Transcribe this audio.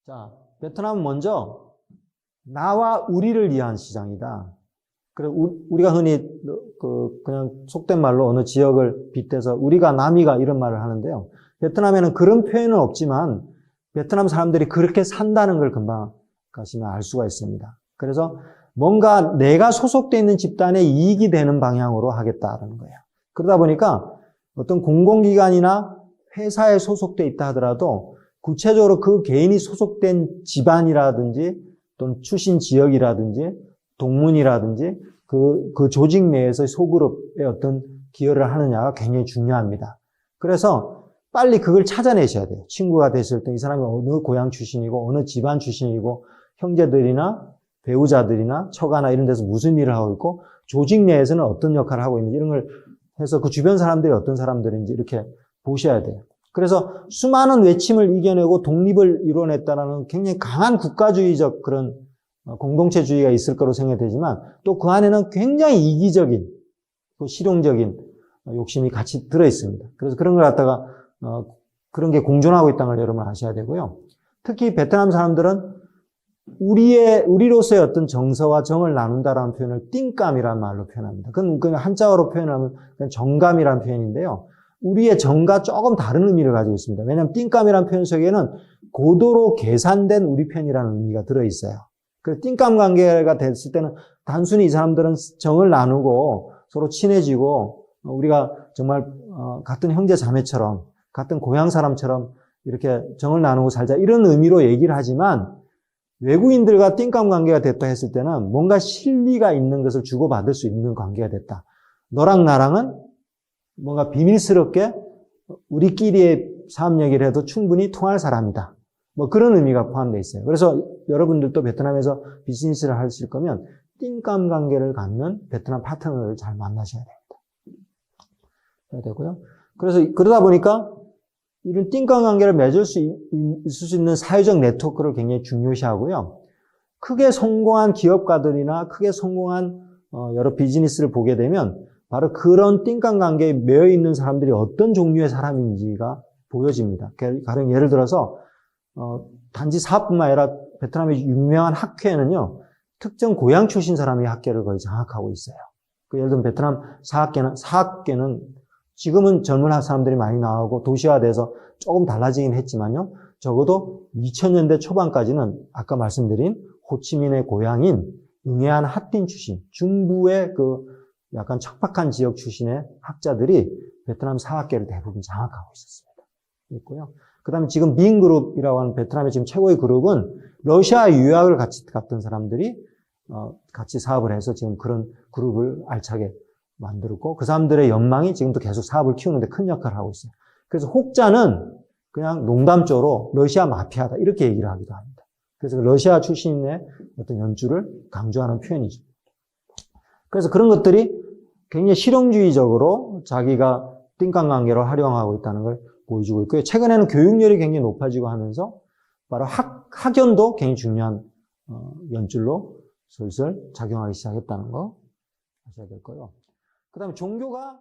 자, 베트남은 먼저 나와 우리를 위한 시장이다. 그래, 우리가 흔히 그냥 속된 말로 어느 지역을 빗대서 우리가 남이가 이런 말을 하는데요. 베트남에는 그런 표현은 없지만 베트남 사람들이 그렇게 산다는 걸 금방 가시면 알 수가 있습니다. 그래서 뭔가 내가 소속되어 있는 집단의 이익이 되는 방향으로 하겠다는 거예요. 그러다 보니까 어떤 공공기관이나 회사에 소속되어 있다 하더라도 구체적으로 그 개인이 소속된 집안이라든지 또는 출신 지역이라든지 동문이라든지 그 조직 내에서 소그룹의 어떤 기여를 하느냐가 굉장히 중요합니다. 그래서 빨리 그걸 찾아내셔야 돼요. 친구가 됐을 때 이 사람이 어느 고향 출신이고 어느 집안 출신이고 형제들이나 배우자들이나 처가나 이런 데서 무슨 일을 하고 있고 조직 내에서는 어떤 역할을 하고 있는지 이런 걸 해서 그 주변 사람들이 어떤 사람들인지 이렇게 보셔야 돼요. 그래서 수많은 외침을 이겨내고 독립을 이뤄냈다는 굉장히 강한 국가주의적 그런 공동체주의가 있을 거로 생각되지만 또 그 안에는 굉장히 이기적인 실용적인 욕심이 같이 들어있습니다. 그래서 그런 걸 갖다가 그런 게 공존하고 있다는 걸 여러분 아셔야 되고요. 특히 베트남 사람들은 우리로서의 어떤 정서와 정을 나눈다라는 표현을 띵감이라는 말로 표현합니다. 그건 한자어로 표현하면 정감이라는 표현인데요. 우리의 정과 조금 다른 의미를 가지고 있습니다. 왜냐하면 띵감이라는 표현 속에는 고도로 계산된 우리 편이라는 의미가 들어있어요. 그래서 띵감 관계가 됐을 때는 단순히 이 사람들은 정을 나누고 서로 친해지고 우리가 정말 같은 형제 자매처럼 같은 고향 사람처럼 이렇게 정을 나누고 살자 이런 의미로 얘기를 하지만 외국인들과 띵감 관계가 됐다 했을 때는 뭔가 실리가 있는 것을 주고받을 수 있는 관계가 됐다. 너랑 나랑은 뭔가 비밀스럽게 우리끼리의 사업 얘기를 해도 충분히 통할 사람이다. 뭐 그런 의미가 포함되어 있어요. 그래서 여러분들도 베트남에서 비즈니스를 하실 거면 띵감 관계를 갖는 베트남 파트너를 잘 만나셔야 됩니다. 해야 되고요. 그래서 그러다 보니까 이런 띵감 관계를 맺을 수 있는 사회적 네트워크를 굉장히 중요시하고요. 크게 성공한 기업가들이나 크게 성공한 여러 비즈니스를 보게 되면 바로 그런 띵감 관계에 매여 있는 사람들이 어떤 종류의 사람인지가 보여집니다. 가령 예를 들어서 단지 사업뿐만 아니라 베트남의 유명한 학회는요. 특정 고향 출신 사람이 학계를 거의 장악하고 있어요. 예를 들면 베트남 사학계는 지금은 젊은 사람들이 많이 나오고 도시화돼서 조금 달라지긴 했지만요. 적어도 2000년대 초반까지는 아까 말씀드린 호치민의 고향인 응해안 핫딘 출신, 중부의 약간 척박한 지역 출신의 학자들이 베트남 사학계를 대부분 장악하고 있었습니다. 있고요. 그 다음에 지금 빈그룹이라고 하는 베트남의 지금 최고의 그룹은 러시아 유학을 같이 갔던 사람들이 같이 사업을 해서 지금 그런 그룹을 알차게 만들었고 그 사람들의 연망이 지금도 계속 사업을 키우는데 큰 역할을 하고 있어요. 그래서 혹자는 그냥 농담조로 러시아 마피아다 이렇게 얘기를 하기도 합니다. 그래서 러시아 출신의 어떤 연주를 강조하는 표현이죠. 그래서 그런 것들이 굉장히 실용주의적으로 자기가 띵감 관계로 활용하고 있다는 걸 보여주고 있고요. 최근에는 교육열이 굉장히 높아지고 하면서 바로 학연도 굉장히 중요한 연줄로 슬슬 작용하기 시작했다는 거 아셔야 될 거예요. 그 다음에 종교가